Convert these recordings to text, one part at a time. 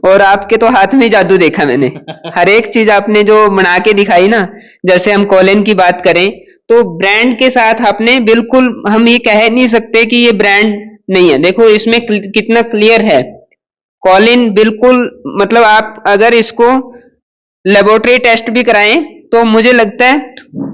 और आपके तो हाथ में जादू देखा मैंने। हर एक चीज आपने जो बना के दिखाई ना, जैसे हम कॉलिन की बात करें तो ब्रांड के साथ आपने बिल्कुल, हम ये कह नहीं सकते कि ये ब्रांड नहीं है। देखो इसमें कितना क्लियर है। कॉलिन बिल्कुल, मतलब आप अगर इसको लेबोरेटरी टेस्ट भी कराएं तो मुझे लगता है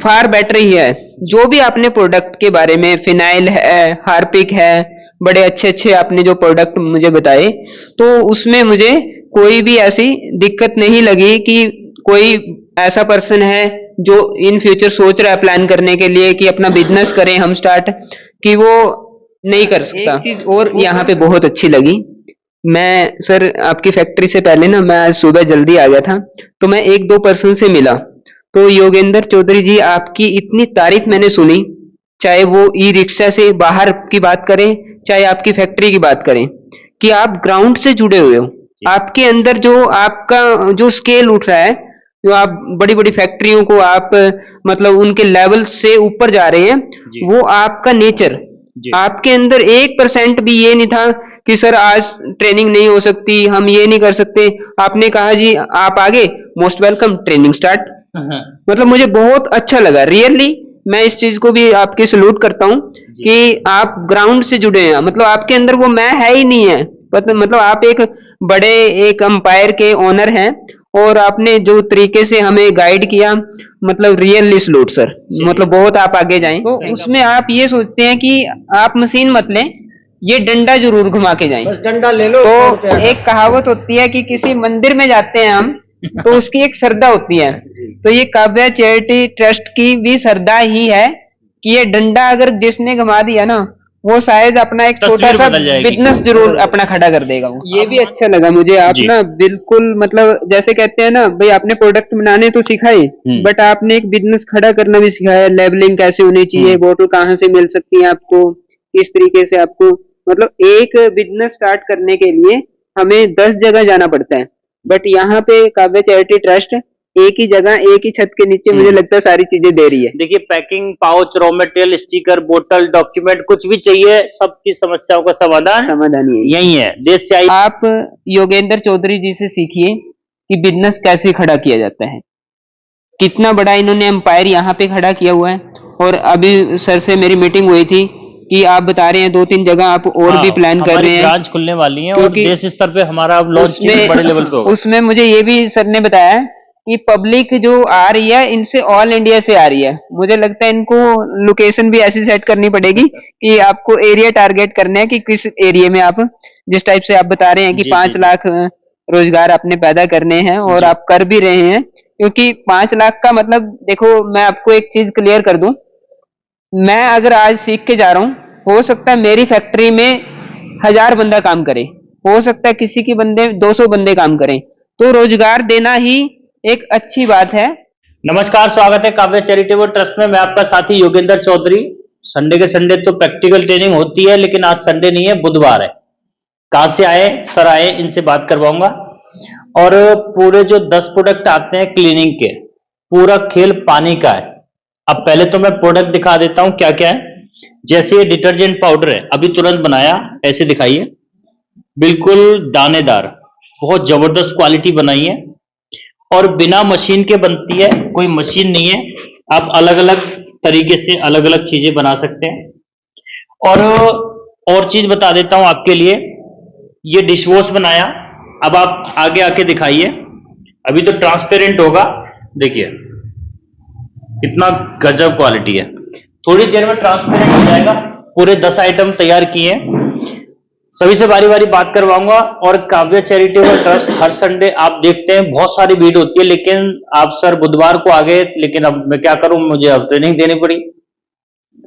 फार बेटर ही है। जो भी आपने प्रोडक्ट के बारे में, फिनाइल है, हार्पिक है, बड़े अच्छे अच्छे आपने जो प्रोडक्ट मुझे बताए, तो उसमें मुझे कोई भी ऐसी दिक्कत नहीं लगी कि कोई ऐसा पर्सन है जो इन फ्यूचर सोच रहा है प्लान करने के लिए कि अपना बिजनेस करें हम स्टार्ट, कि वो नहीं कर सकता। एक चीज और यहाँ पे बहुत अच्छी लगी, मैं सर आपकी फैक्ट्री से पहले ना, मैं आज सुबह जल्दी आ गया था, तो मैं एक दो पर्सन से मिला, तो योगेंद्र चौधरी जी आपकी इतनी तारीफ मैंने सुनी, चाहे वो ई रिक्शा से बाहर की बात करें, चाहे आपकी फैक्ट्री की बात करें, कि आप ग्राउंड से जुड़े हुए हो। आपके अंदर जो आपका जो स्केल उठ रहा है, जो आप बड़ी बड़ी फैक्ट्रियों को आप मतलब उनके लेवल से ऊपर जा रहे हैं, वो आपका नेचर, आपके अंदर 1% भी ये नहीं था कि सर आज ट्रेनिंग नहीं हो सकती, हम ये नहीं कर सकते। आपने कहा जी आप आगे, मोस्ट वेलकम, ट्रेनिंग स्टार्ट। मतलब मुझे बहुत अच्छा लगा रियली। मैं इस चीज को भी आपके सलूट करता हूँ कि आप ग्राउंड से जुड़े हैं, मतलब आपके अंदर वो मैं है ही नहीं है, मतलब आप एक बड़े एक अंपायर के ओनर हैं, और आपने जो तरीके से हमें गाइड किया, मतलब रियली सलूट सर, मतलब बहुत आप आगे जाएं। तो उसमें आप ये सोचते हैं कि आप मशीन मत लें, ये डंडा जरूर घुमा के जाएं, बस डंडा ले लो। तो एक कहावत होती है कि किसी मंदिर में जाते हैं हम तो उसकी एक श्रद्धा होती है, तो ये काव्या चैरिटी ट्रस्ट की भी श्रद्धा ही है कि ये डंडा अगर जिसने घुमा दिया ना, वो शायद अपना एक छोटा सा बिजनेस जरूर अपना खड़ा कर देगा। वो ये भी अच्छा लगा मुझे, आप ना बिल्कुल, मतलब जैसे कहते हैं ना भाई, आपने प्रोडक्ट बनाने तो सिखाए, बट आपने एक बिजनेस खड़ा करना भी सिखाया। लेबलिंग कैसे होनी चाहिए, बोतल कहाँ से मिल सकती है आपको, किस तरीके से आपको, मतलब एक बिजनेस स्टार्ट करने के लिए हमें 10 जगह जाना पड़ता है, बट यहाँ पे काव्य चैरिटी ट्रस्ट एक ही जगह, एक ही छत के नीचे मुझे लगता है सारी चीजें दे रही है। देखिए, packing, pouch, raw material, sticker, बोतल, डॉक्यूमेंट, कुछ भी चाहिए, सबकी समस्याओं का समाधान यही है। देश से आप योगेंद्र चौधरी जी से सीखिए कि बिजनेस कैसे खड़ा किया जाता है। कितना बड़ा इन्होंने एम्पायर यहाँ पे खड़ा किया हुआ है। और अभी सर से मेरी मीटिंग हुई थी कि आप बता रहे हैं 2-3 जगह आप और भी प्लान कर रहे हैं, ब्रांच खुलने वाली है, और देश स्तर पे हमारा लॉन्चिंग बड़े लेवल पे होगा। उसमें मुझे ये भी सर ने बताया कि पब्लिक जो आ रही है इनसे ऑल इंडिया से आ रही है। मुझे लगता है इनको लोकेशन भी ऐसी सेट करनी पड़ेगी कि आपको एरिया टारगेट करना है कि किस एरिया में आप, जिस टाइप से आप बता रहे हैं कि 5 लाख रोजगार आपने पैदा करने हैं, और आप कर भी रहे हैं। क्योंकि 5 लाख का मतलब, देखो मैं आपको एक चीज क्लियर कर दूं, मैं अगर आज सीख के जा रहा हूं, हो सकता है मेरी फैक्ट्री में 1000 बंदा काम करे, हो सकता है किसी की बंदे 200 बंदे काम करें, तो रोजगार देना ही एक अच्छी बात है। नमस्कार, स्वागत है काव्या चैरिटेबल ट्रस्ट में। मैं आपका साथी योगेंद्र चौधरी। संडे के संडे तो प्रैक्टिकल ट्रेनिंग होती है, लेकिन आज संडे नहीं है, बुधवार है। कहाँ से आए सर? आए, इनसे बात करवाऊंगा। और पूरे जो 10 प्रोडक्ट आते हैं क्लीनिंग के, पूरा खेल पानी का है। अब पहले तो मैं प्रोडक्ट दिखा देता हूं क्या क्या है। जैसे ये डिटर्जेंट पाउडर है, अभी तुरंत बनाया, ऐसे दिखाइए, बिल्कुल दानेदार, बहुत जबरदस्त क्वालिटी बनाई है, और बिना मशीन के बनती है, कोई मशीन नहीं है। आप अलग अलग तरीके से अलग अलग चीजें बना सकते हैं। और चीज बता देता हूं आपके लिए, ये डिश वॉश बनाया। अब आप आगे आके दिखाइए, अभी तो ट्रांसपेरेंट होगा, देखिए कितना गजब क्वालिटी है। थोड़ी देर में ट्रांसपेरेंट हो जाएगा। पूरे 10 आइटम तैयार किए हैं, सभी से बारी बारी बात करवाऊंगा। और Kavya charitable trust her Sunday आप देखते हैं, बहुत सारी भीड़ होती है, लेकिन आप सर बुधवार को आ गए, लेकिन अब मैं क्या करूं, मुझे अब ट्रेनिंग देनी पड़ी।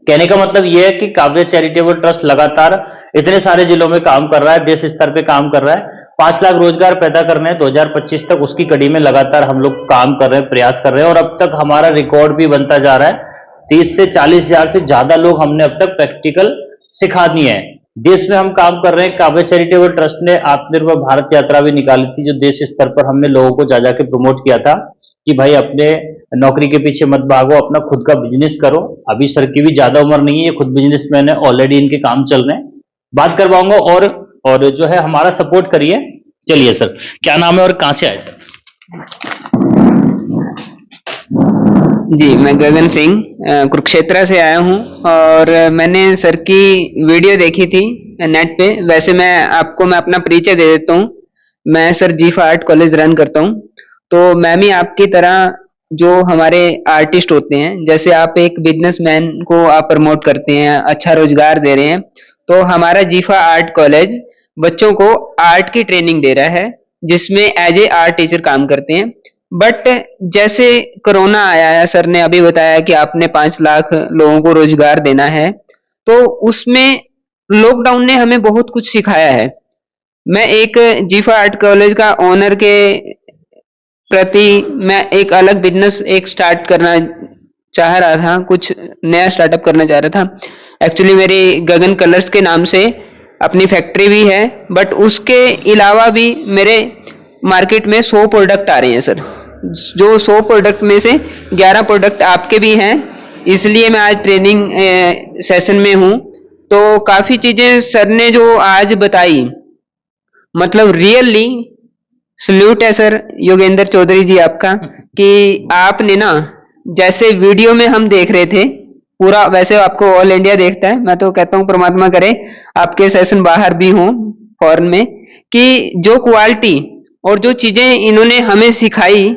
कहने का मतलब यह है कि काव्या चैरिटेबल ट्रस्ट लगातार इतने सारे जिलों में काम कर रहा है, देश स्तर पे काम कर रहा है। 5 लाख रोजगार पैदा करने हैं 2025 तक, उसकी कड़ी में लगातार हम लोग काम कर रहे हैं, प्रयास कर रहे हैं। और अब तक हमारा रिकॉर्ड भी बनता जा रहा है। 30 से 40 हजार से ज्यादा लोग हमने अब तक प्रैक्टिकल सिखा दिए हैं। देश में हम काम कर रहे हैं। काव्या चैरिटेबल ट्रस्ट ने आत्मनिर्भर भारत यात्रा भी निकाली थी, जो देश स्तर पर हमने लोगों को जा जाके प्रमोट किया था कि भाई अपने नौकरी के पीछे मत भागो, अपना खुद का बिजनेस करो। अभी सर की भी ज्यादा उम्र नहीं है, ये खुद बिजनेसमैन है, ऑलरेडी इनके काम चल रहे हैं। बात करवाऊंगा। और जो है हमारा सपोर्ट करिए, चलिए सर, क्या नाम है और कहाँ से आए सर? जी, मैं गगन सिंह कुरुक्षेत्र से आया हूँ और मैंने सर की वीडियो देखी थी नेट पे। वैसे मैं अपना परिचय दे देता हूँ। मैं सर जीफा आर्ट कॉलेज रन करता हूँ। तो मैं भी आपकी तरह जो हमारे आर्टिस्ट होते हैं, जैसे आप एक बिजनेसमैन को आप प्रमोट करते हैं, अच्छा रोजगार दे रहे हैं, तो हमारा जीफा आर्ट कॉलेज बच्चों को आर्ट की ट्रेनिंग दे रहा है, जिसमें एज ए आर्ट टीचर काम करते हैं। बट जैसे कोरोना आया है, सर ने अभी बताया कि आपने 5 लाख लोगों को रोजगार देना है, तो उसमें लॉकडाउन ने हमें बहुत कुछ सिखाया है। मैं एक जीफा आर्ट कॉलेज का ओनर के प्रति मैं एक अलग बिजनेस एक स्टार्ट करना चाह रहा था, कुछ नया स्टार्टअप करना चाह रहा था। एक्चुअली मेरी गगन कलर्स के नाम से अपनी फैक्ट्री भी है, बट उसके अलावा भी मेरे मार्केट में 100 प्रोडक्ट आ रहे हैं सर। जो 100 प्रोडक्ट में से 11 प्रोडक्ट आपके भी हैं, इसलिए मैं आज ट्रेनिंग सेशन में हूँ। तो काफी चीजें सर ने जो आज बताई, मतलब रियली सल्यूट है सर योगेंद्र चौधरी जी आपका, कि आपने ना जैसे वीडियो में हम देख रहे थे पूरा, वैसे आपको ऑल इंडिया देखता है। मैं तो कहता हूँ परमात्मा करे आपके सेशन बाहर भी हों फॉरेन में, कि जो क्वालिटी और जो चीजें इन्होंने हमें सिखाई,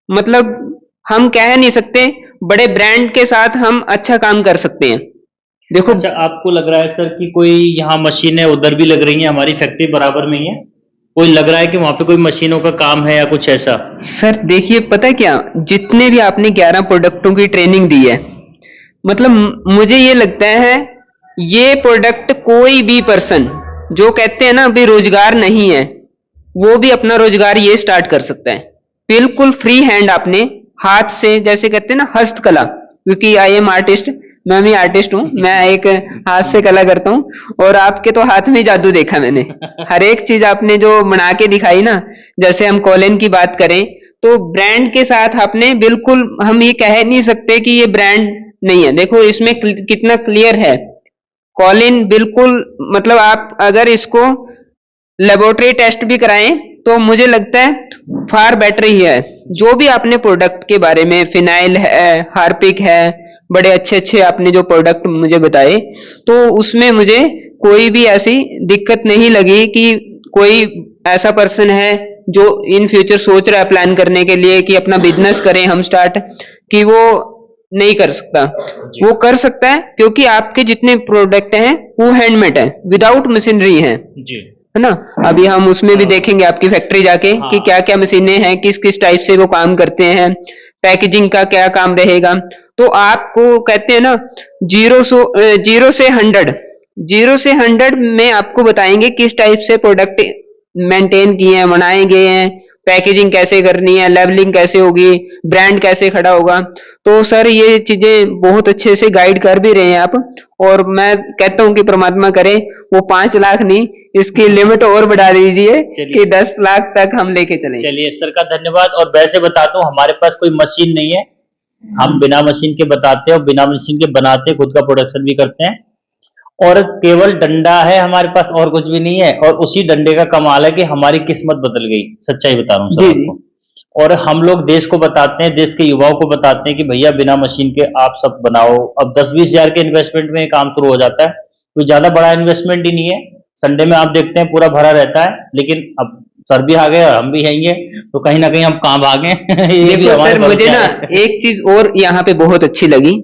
मतलब हम कह नहीं सकते बड़े ब्रांड के साथ हम अच्छा काम कर सकते हैं। देखो अच्छा, आपको लग रहा है सर कि कोई यहाँ मशीनें उधर भी लग रही हैं, हमारी फैक्ट्री बराबर में ही है, कोई लग रहा है कि वहाँ पे कोई मशीनों का काम है या कुछ ऐसा? सर देखिए, पता है क्या, जितने भी आपने 11 प्रोडक्टों की ट्रेनिंग दी है, मतलब मुझे ये लगता है ये प्रोडक्ट कोई भी पर्सन जो कहते हैं ना बेरोजगार नहीं है, वो भी अपना रोजगार ये स्टार्ट कर सकता है। बिल्कुल फ्री हैंड आपने हाथ से, जैसे कहते हैं ना हस्तकला, क्योंकि आई एम आर्टिस्ट, मैं भी आर्टिस्ट हूँ, मैं एक हाथ से कला करता हूँ। और आपके तो हाथ में जादू देखा मैंने। हर एक चीज आपने जो बना के दिखाई ना, जैसे हम कॉलिन की बात करें, तो ब्रांड के साथ आपने बिल्कुल, हम ये कह नहीं सकते कि ये ब्रांड नहीं है। देखो इसमें कितना क्लियर है। कॉलिन बिल्कुल, मतलब आप अगर इसको लेबोरेटरी टेस्ट भी कराएं तो मुझे लगता है फार बेटर ही है। जो भी आपने प्रोडक्ट के बारे में, फिनाइल है, हार्पिक है, बड़े अच्छे अच्छे आपने जो प्रोडक्ट मुझे बताए, तो उसमें मुझे कोई भी ऐसी दिक्कत नहीं लगी कि कोई ऐसा पर्सन है जो इन फ्यूचर सोच रहा है प्लान करने के लिए कि अपना बिजनेस करें हम स्टार्ट, कि वो नहीं कर सकता। वो कर सकता है, क्योंकि आपके जितने प्रोडक्ट हैं वो हैंडमेड है, विदाउट मशीनरी है जी। है ना। अभी हम उसमें भी देखेंगे आपकी फैक्ट्री जाके कि क्या क्या मशीनें हैं, किस किस टाइप से वो काम करते हैं, पैकेजिंग का क्या काम रहेगा। तो आपको कहते हैं ना, जीरो से 100, 0 से 100 में आपको बताएंगे किस टाइप से प्रोडक्ट मेंटेन किए हैं, बनाए गए हैं, पैकेजिंग कैसे करनी है, लेबलिंग कैसे होगी, ब्रांड कैसे खड़ा होगा। तो सर ये चीजें बहुत अच्छे से गाइड कर भी रहे हैं आप। और मैं कहता हूँ कि परमात्मा करे वो 5 लाख नहीं, इसकी लिमिट और बढ़ा दीजिए कि 10 लाख तक हम लेके चलें। चलिए सर का धन्यवाद। और वैसे बताता हूँ, हमारे पास कोई मशीन नहीं है, हम बिना मशीन के बताते हैं और बिना मशीन के बनाते, खुद का प्रोडक्शन भी करते हैं। और केवल डंडा है हमारे पास, और कुछ भी नहीं है। और उसी डंडे का कमाल है कि हमारी किस्मत बदल गई, सच्चाई बता रहा हूँ सर आपको। और हम लोग देश को बताते हैं, देश के युवाओं को बताते हैं कि भैया बिना मशीन के आप सब बनाओ। अब 10-20 हजार के इन्वेस्टमेंट में काम शुरू हो जाता है, कोई ज्यादा बड़ा इन्वेस्टमेंट ही नहीं है। संडे में आप देखते हैं पूरा भरा रहता है, लेकिन अब सर भी आ गए और हम भी आएंगे, तो कहीं ना कहीं हम कहाँ भागे। ये भी देखो हमारे सर, मुझे ना एक चीज और यहाँ पे बहुत अच्छी लगी।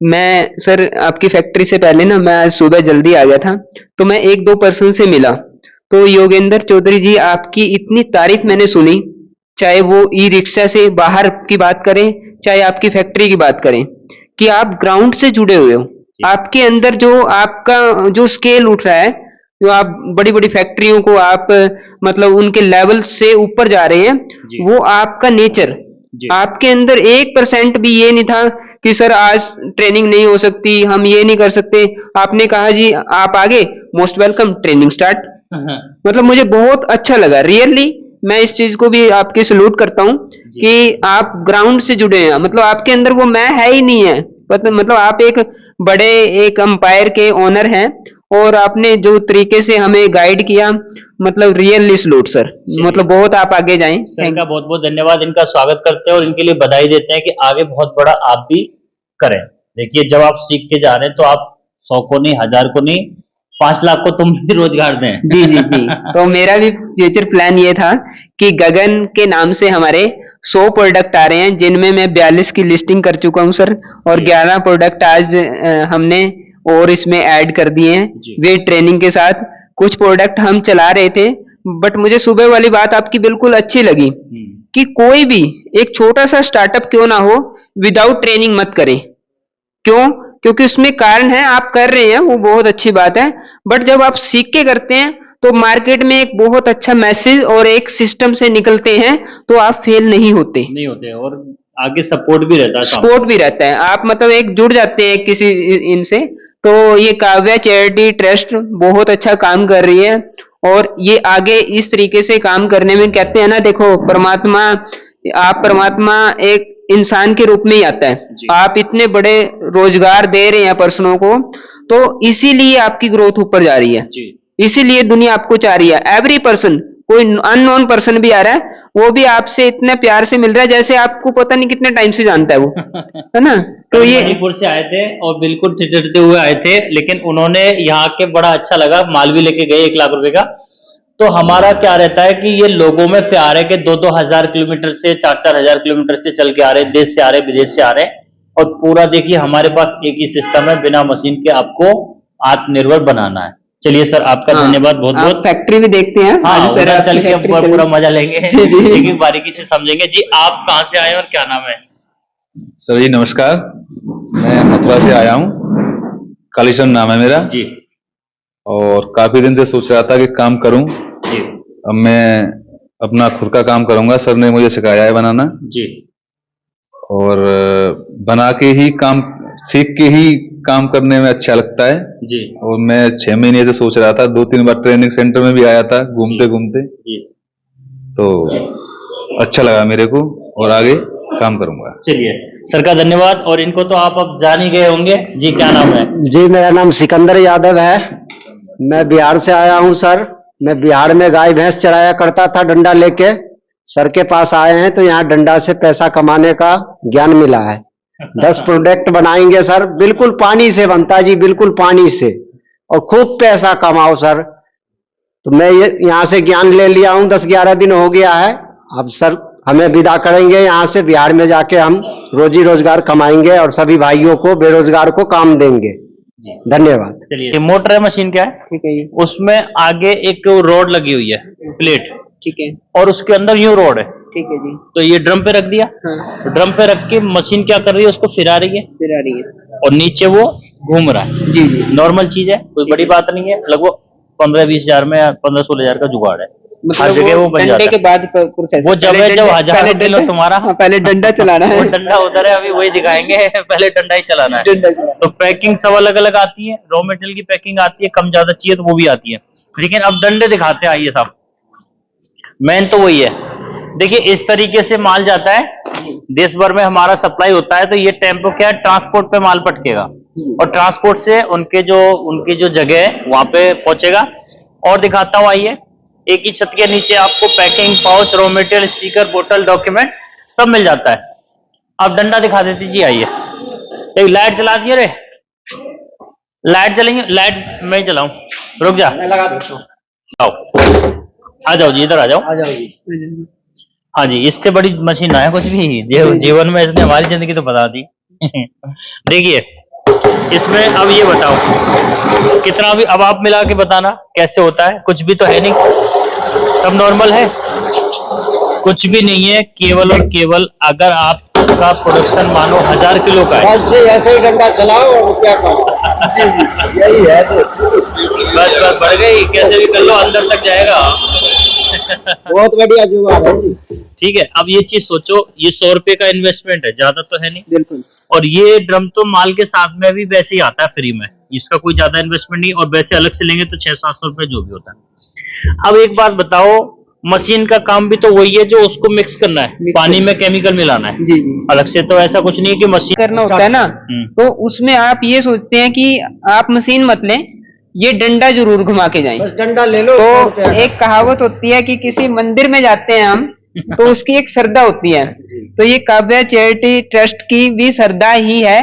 मैं सर आपकी फैक्ट्री से पहले ना, मैं आज सुबह जल्दी आ गया था, तो मैं 1-2 पर्सन से मिला। तो योगेंद्र चौधरी जी, आपकी इतनी तारीफ मैंने सुनी, चाहे वो ई रिक्शा से बाहर की बात करें, चाहे आपकी फैक्ट्री की बात करें, कि आप ग्राउंड से जुड़े हुए हो। आपके अंदर जो आपका जो स्केल उठ रहा है, जो आप बड़ी बड़ी फैक्ट्रियों को आप मतलब उनके लेवल से ऊपर जा रहे हैं, वो आपका नेचर, आपके अंदर 1% भी ये नहीं था कि सर आज ट्रेनिंग नहीं हो सकती, हम ये नहीं कर सकते। आपने कहा जी आप आगे, मोस्ट वेलकम, ट्रेनिंग स्टार्ट। मतलब मुझे बहुत अच्छा लगा रियली। मैं इस चीज को भी आपकी सलूट करता हूँ कि आप ग्राउंड से जुड़े हैं, मतलब आपके अंदर वो मैं है ही नहीं है, मतलब आप एक बड़े एक अंपायर के ओनर हैं और आपने जो तरीके से हमें गाइड किया, मतलब रियली सलूट सर, मतलब बहुत आप आगे जाएं। सर का बहुत बहुत धन्यवाद, इनका स्वागत करते हैं और इनके लिए बधाई देते हैं कि आगे बहुत बड़ा आप भी करें। देखिए जब आप सीख के जा रहे हैं तो आप 100 को नहीं, 1000 को नहीं, 5 लाख को तुम भी रोजगार दें। जी जी जी। तो मेरा भी फ्यूचर प्लान ये था कि गगन के नाम से हमारे 100 प्रोडक्ट आ रहे हैं, जिनमें मैं 42 की लिस्टिंग कर चुका हूं सर, और 11 प्रोडक्ट आज हमने और इसमें ऐड कर दिए हैं वेट ट्रेनिंग के साथ। कुछ प्रोडक्ट हम चला रहे थे, बट मुझे सुबह वाली बात आपकी बिल्कुल अच्छी लगी कि कोई भी एक छोटा सा स्टार्टअप क्यों ना हो, विदाउट ट्रेनिंग मत करें। क्यों? क्योंकि उसमें कारण है, आप कर रहे हैं वो बहुत अच्छी बात है, बट जब आप सीख के करते हैं तो मार्केट में एक बहुत अच्छा मैसेज और एक सिस्टम से निकलते हैं, तो आप फेल नहीं होते और आगे सपोर्ट भी रहता है, सपोर्ट भी रहता है। आप मतलब एक जुड़ जाते हैं किसी इनसे। तो ये काव्या चैरिटी ट्रस्ट बहुत अच्छा काम कर रही है, और ये आगे इस तरीके से काम करने में, कहते हैं ना, देखो परमात्मा एक इंसान के रूप में ही आता है। आप इतने बड़े रोजगार दे रहे हैं पर्सनों को, तो इसीलिए आपकी ग्रोथ ऊपर जा रही है, इसीलिए दुनिया आपको चाह रही है। एवरी पर्सन, कोई अननोन पर्सन भी आ रहा है, वो भी आपसे इतने प्यार से मिल रहा है जैसे आपको पता नहीं कितने टाइम से जानता है वो, है ना। तो ये मणिपुर से आए थे और बिल्कुल ठिठुरते हुए आए थे, लेकिन उन्होंने यहाँ के बड़ा अच्छा लगा, माल भी लेके गए 1 लाख रुपए का। तो हमारा क्या रहता है कि ये लोगों में प्यार है कि 2-2 हजार किलोमीटर से 4-4 हजार किलोमीटर से चल के आ रहे हैं, देश से आ रहे हैं, विदेश से आ रहे हैं, और पूरा देखिए हमारे पास एक ही सिस्टम है, बिना मशीन के आपको आत्मनिर्भर बनाना है। चलिए सर, आपका धन्यवाद बहुत बहुत। फैक्ट्री भी देखते हैं, हाँ, सर चल के पूरा मजा लेंगे, एक एक बारीकी से समझेंगे। जी आप कहाँ से आए और क्या नाम है? सर जी नमस्कार, मैं मथुरा से आया हूँ, कालीचंद नाम है मेरा जी। और काफी दिन से सोच रहा था कि काम करूं। जी। अब मैं अपना खुद का काम करूंगा, सर ने मुझे सिखाया है बनाना जी। और बना के ही काम, सीख के ही काम करने में अच्छा लगता है जी। और मैं 6 महीने से सोच रहा था, 2-3 बार ट्रेनिंग सेंटर में भी आया था घूमते घूमते, तो अच्छा लगा मेरे को और आगे काम करूंगा। चलिए सर का धन्यवाद, और इनको तो आप अब जान ही गए होंगे। जी क्या नाम है? जी मेरा नाम सिकंदर यादव है, मैं बिहार से आया हूं सर। मैं बिहार में गाय भैंस चराया करता था डंडा लेके, सर के पास आए हैं तो यहाँ डंडा से पैसा कमाने का ज्ञान मिला है। 10 प्रोडक्ट बनाएंगे सर, बिल्कुल पानी से बनता है जी, बिल्कुल पानी से, और खूब पैसा कमाओ सर। तो मैं यहाँ से ज्ञान ले लिया हूँ, 10-11 दिन हो गया है। अब सर हमें विदा करेंगे यहाँ से, बिहार में जाके हम रोजी रोजगार कमाएंगे और सभी भाइयों को, बेरोजगार को काम देंगे। धन्यवाद। चलिए मोटर है, मशीन क्या है? ठीक है ये, उसमें आगे एक रोड लगी हुई है, प्लेट, ठीक है, और उसके अंदर यूं रोड है। ठीक है जी। तो ये ड्रम पे रख दिया, हाँ, ड्रम पे रख के मशीन क्या कर रही है, उसको फिरा रही है, फिर आ रही है। और नीचे वो घूम रहा है। जी जी। नॉर्मल चीज है, कोई बड़ी बात नहीं है। लगभग 15-20 हजार में, 15-16 हजार का जुगाड़ है, हर जगह वो बन जाता के है। बाद प्रोसेस, वो जब है जब 1000 किलो तुम्हारा, पहले डंडा चलाना है, वो डंडा उधर है, अभी वही दिखाएंगे, पहले डंडा ही चलाना है। तो पैकिंग सब अलग अलग आती है, रॉ मटेरियल की पैकिंग आती है, कम ज्यादा चाहिए तो वो भी आती है, लेकिन अब डंडे दिखाते हैं। आइए साहब, मेन तो वही है। देखिए इस तरीके से माल जाता है, देश भर में हमारा सप्लाई होता है। तो ये टेम्पो क्या है, ट्रांसपोर्ट पे माल पटकेगा और ट्रांसपोर्ट से उनके जो जगह है वहां पे पहुंचेगा। और दिखाता हूं, आइए, एक ही छत के नीचे आपको packing, pouch, raw material, sticker, बोतल, डॉक्यूमेंट सब मिल जाता है। अब डंडा दिखा देती जी, आइए। एक लाइट जला दिए रे, लाइट जलेंगे, लाइट मैं ही जलाऊं, रुक जा, लगा दो। आओ, आ जाओ जी, इधर आ जाओ। आ जाओ जी। हाँ जी, इससे बड़ी मशीन ना है कुछ भी जीवन में, इसने हमारी जिंदगी तो बता दी। देखिए इसमें अब ये बताओ कितना भी, अब आप मिला के बताना कैसे होता है। कुछ भी तो है नहीं, सब नॉर्मल है, कुछ भी नहीं है। केवल और केवल अगर आपका प्रोडक्शन मानो 1000 किलो का है, ऐसे ही डंडा चलाओ और रुपया कमाओ, यही है। बस बढ़ गई, कैसे भी कर लो, अंदर तक जाएगा। बहुत बढ़िया जुगाड़ है जी। ठीक है, अब ये चीज सोचो, ये 100 रुपए का इन्वेस्टमेंट है, ज्यादा तो है नहीं। बिल्कुल। और ये ड्रम तो माल के साथ में भी वैसे ही आता है फ्री में, इसका कोई ज्यादा इन्वेस्टमेंट नहीं, और वैसे अलग से लेंगे तो 600-700 रुपए जो भी होता है। अब एक बात बताओ, मशीन का काम भी तो वही है, जो उसको मिक्स करना है, पानी में केमिकल मिलाना है। जी जी। अलग से तो ऐसा कुछ नहीं है कि मशीन करना होता है ना, तो उसमें आप ये सोचते हैं कि आप मशीन मत लें, ये डंडा जरूर घुमा के जाएं। बस डंडा ले लो। तो एक कहावत होती है कि किसी मंदिर में जाते हैं हम तो उसकी एक श्रद्धा होती है, तो ये काव्या चैरिटी ट्रस्ट की भी श्रद्धा ही है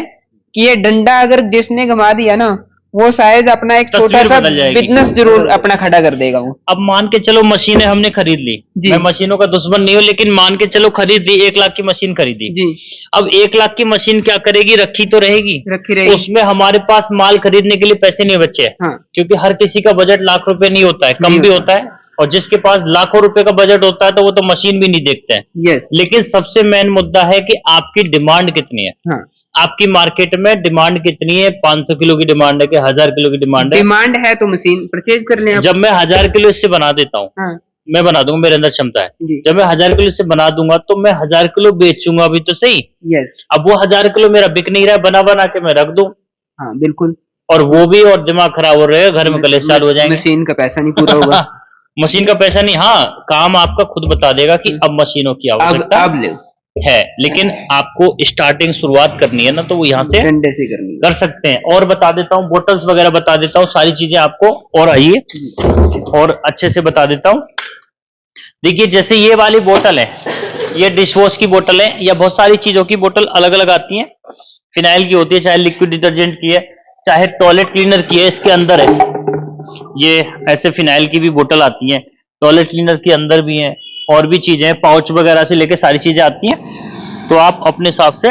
कि ये डंडा अगर जिसने घुमा दिया ना, वो शायद अपना एक छोटा तस्वीर सा बदल जाएगी। बिजनेस जरूर अपना खड़ा कर देगा वो। अब मान के चलो मशीनें हमने खरीद ली, जी। मैं मशीनों का दुश्मन नहीं हूँ, लेकिन मान के चलो खरीद ली, 1 लाख की मशीन खरीदी। जी। अब 1 लाख की मशीन क्या करेगी, रखी तो रहेगी, रखी रहेगी। उसमें हमारे पास माल खरीदने के लिए पैसे नहीं बचे हैं। हाँ। क्योंकि हर किसी का बजट लाख रुपए नहीं होता है, कम नहीं भी होता। होता है, और जिसके पास लाखों रुपए का बजट होता है तो वो तो मशीन भी नहीं देखते हैं। यस। लेकिन सबसे मेन मुद्दा है कि आपकी डिमांड कितनी है। हाँ। आपकी मार्केट में डिमांड कितनी है, 500 किलो की डिमांड है कि 1000 किलो की डिमांड है। डिमांड है तो मशीन परचेज कर लें आप। जब मैं 1000 किलो इससे बना देता हूँ, हाँ। मैं बना दूंगा, मेरे अंदर क्षमता है, जी। जब मैं 1000 किलो से बना दूंगा तो मैं 1000 किलो बेचूंगा भी तो सही। यस। अब वो 1000 किलो मेरा बिक नहीं रहा है, बना बना के मैं रख दूं, हाँ बिल्कुल। और वो भी, और दिमाग खराब हो रहा है, घर में कलेश चालू हो जाएंगे। मशीन का पैसा नहीं पूरा होगा। मशीन का पैसा नहीं, हाँ काम आपका खुद बता देगा कि अब मशीनों की आवश्यकता अब ले है, लेकिन आपको स्टार्टिंग शुरुआत करनी है ना, तो वो यहाँ से डंडे से करनी है। कर सकते हैं। और बता देता हूँ, बोटल्स वगैरह बता देता हूँ, सारी चीजें आपको, और आइए और अच्छे से बता देता हूँ। देखिए जैसे ये वाली बोतल है, ये डिश वॉश की बोतल है, या बहुत सारी चीजों की बोतल अलग अलग आती हैं। फिनाइल की होती है, चाहे लिक्विड डिटर्जेंट की है, चाहे टॉयलेट क्लीनर की है, इसके अंदर है। ये ऐसे फिनाइल की भी बोतल आती है, टॉयलेट क्लीनर के अंदर भी है, और भी चीजें, पाउच वगैरह से लेके सारी चीजें आती हैं। तो आप अपने हिसाब से,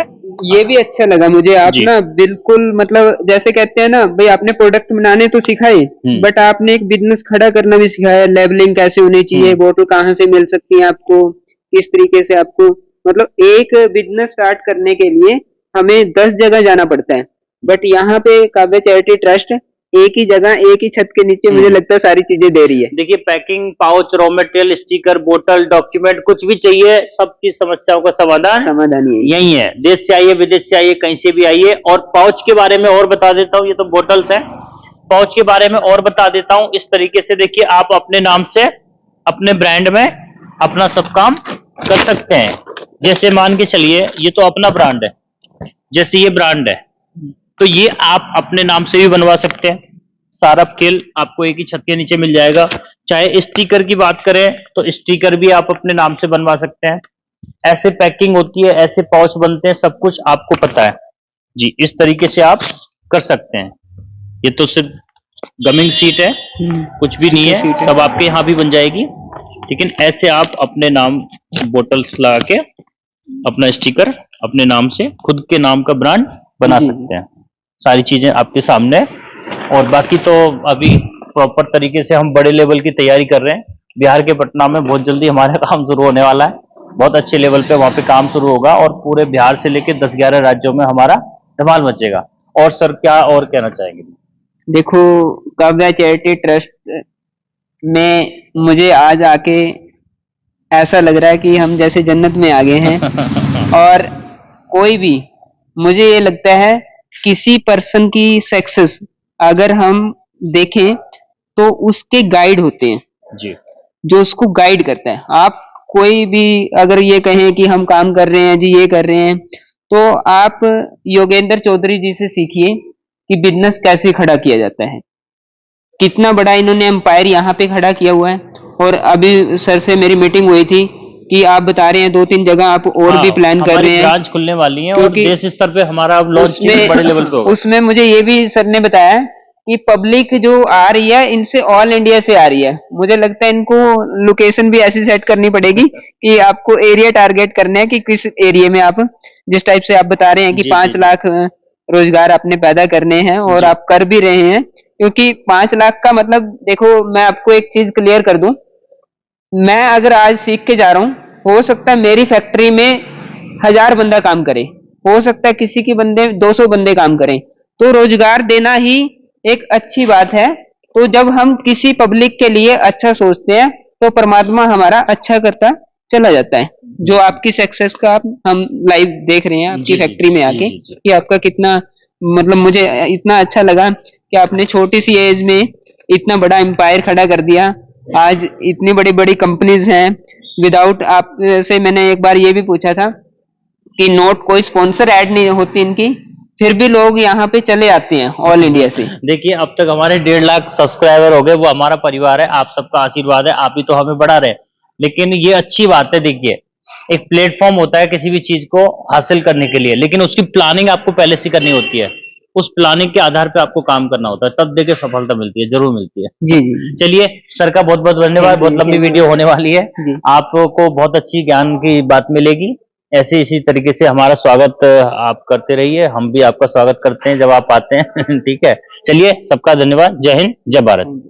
ये भी अच्छा लगा मुझे, आप जी। ना बिल्कुल मतलब जैसे कहते हैं ना भाई, आपने प्रोडक्ट बनाने तो सिखाए, बट आपने एक बिजनेस खड़ा करना भी सिखाया। लेबलिंग कैसे होनी चाहिए, बोतल कहाँ से मिल सकती है आपको, किस तरीके से आपको, मतलब एक बिजनेस स्टार्ट करने के लिए हमें 10 जगह जाना पड़ता है, बट यहाँ पे काव्या चैरिटी ट्रस्ट एक ही जगह, एक ही छत के नीचे मुझे लगता है सारी चीजें दे रही है। देखिए packing, pouch, raw material, sticker, बोतल, डॉक्यूमेंट, कुछ भी चाहिए, सबकी समस्याओं का समाधान ही है। यही है। देश से आइए, विदेश से आइए, कहीं से भी आइए। और पाउच के बारे में और बता देता हूँ, ये तो बोटल्स हैं, पाउच के बारे में और बता देता हूँ। इस तरीके से देखिए, आप अपने नाम से, अपने ब्रांड में अपना सब काम कर सकते हैं। जैसे मान के चलिए, ये तो अपना ब्रांड है, जैसे ये ब्रांड है, तो ये आप अपने नाम से भी बनवा सकते हैं। सारा खेल आपको एक ही छत के नीचे मिल जाएगा। चाहे स्टिकर की बात करें तो स्टिकर भी आप अपने नाम से बनवा सकते हैं। ऐसे पैकिंग होती है, ऐसे पाउच बनते हैं, सब कुछ आपको पता है जी। इस तरीके से आप कर सकते हैं। ये तो सिर्फ गमिंग सीट है, कुछ भी नहीं है, सब आपके यहाँ भी बन जाएगी। लेकिन ऐसे आप अपने नाम बोतल्स लगा के अपना स्टिकर अपने नाम से, खुद के नाम का ब्रांड बना सकते हैं। सारी चीजें आपके सामने है। और बाकी तो अभी प्रॉपर तरीके से हम बड़े लेवल की तैयारी कर रहे हैं। बिहार के पटना में बहुत जल्दी हमारा काम शुरू होने वाला है, बहुत अच्छे लेवल पे वहाँ पे काम शुरू होगा, और पूरे बिहार से लेके 10-11 राज्यों में हमारा धमाल मचेगा। और सर क्या और कहना चाहेंगे? देखो, काव्या चैरिटी ट्रस्ट में मुझे आज आके ऐसा लग रहा है कि हम जैसे जन्नत में आ गए हैं। और कोई भी, मुझे ये लगता है किसी पर्सन की सक्सेस अगर हम देखें तो उसके गाइड होते हैं जी, जो उसको गाइड करता है। आप कोई भी अगर ये कहें कि हम काम कर रहे हैं जी, ये कर रहे हैं, तो आप योगेंद्र चौधरी जी से सीखिए कि बिजनेस कैसे खड़ा किया जाता है। कितना बड़ा इन्होंने एम्पायर यहाँ पे खड़ा किया हुआ है। और अभी सर से मेरी मीटिंग हुई थी कि आप बता रहे हैं 2-3 जगह आप और भी प्लान कर रहे हैं, ब्रांच खुलने वाली है, और क्योंकि देश स्तर पे हमारा लॉन्चिंग बड़े लेवल पे होगा। उसमें मुझे ये भी सर ने बताया कि पब्लिक जो आ रही है इनसे ऑल इंडिया से आ रही है। मुझे लगता है इनको लोकेशन भी ऐसी सेट करनी पड़ेगी कि आपको एरिया टारगेट करना है कि किस एरिया में आप, जिस टाइप से आप बता रहे हैं कि 5 लाख रोजगार आपने पैदा करने हैं, और आप कर भी रहे हैं। क्योंकि 5 लाख का मतलब, देखो मैं आपको एक चीज क्लियर कर दूं, मैं अगर आज सीख के जा रहा हूं, हो सकता है मेरी फैक्ट्री में 1000 बंदा काम करे, हो सकता है किसी की बंदे 200 बंदे काम करें, तो रोजगार देना ही एक अच्छी बात है। तो जब हम किसी पब्लिक के लिए अच्छा सोचते हैं तो परमात्मा हमारा अच्छा करता चला जाता है। जो आपकी सक्सेस का हम लाइव देख रहे हैं आपकी फैक्ट्री में आके कि आपका कितना, मतलब मुझे इतना अच्छा लगा कि आपने छोटी सी एज में इतना बड़ा एम्पायर खड़ा कर दिया। आज इतनी बड़ी बड़ी कंपनीज हैं। विदाउट आप से मैंने एक बार ये भी पूछा था कि नोट कोई स्पॉन्सर ऐड नहीं होती इनकी, फिर भी लोग यहाँ पे चले आते हैं ऑल इंडिया से। देखिए अब तक हमारे 1.5 लाख सब्सक्राइबर हो गए, वो हमारा परिवार है, आप सबका आशीर्वाद है, आप ही तो हमें बढ़ा रहे हैं। लेकिन ये अच्छी बात है, देखिए एक प्लेटफॉर्म होता है किसी भी चीज को हासिल करने के लिए, लेकिन उसकी प्लानिंग आपको पहले से करनी होती है, उस प्लानिंग के आधार पे आपको काम करना होता है, तब देखिए सफलता मिलती है, जरूर मिलती है। जी जी चलिए सर का बहुत बहुत धन्यवाद, बहुत लंबी वीडियो होने वाली है, जी। आपको बहुत अच्छी ज्ञान की बात मिलेगी। ऐसे इसी तरीके से हमारा स्वागत आप करते रहिए, हम भी आपका स्वागत करते हैं जब आप आते हैं ठीक है, चलिए सबका धन्यवाद, जय हिंद, जय भारत।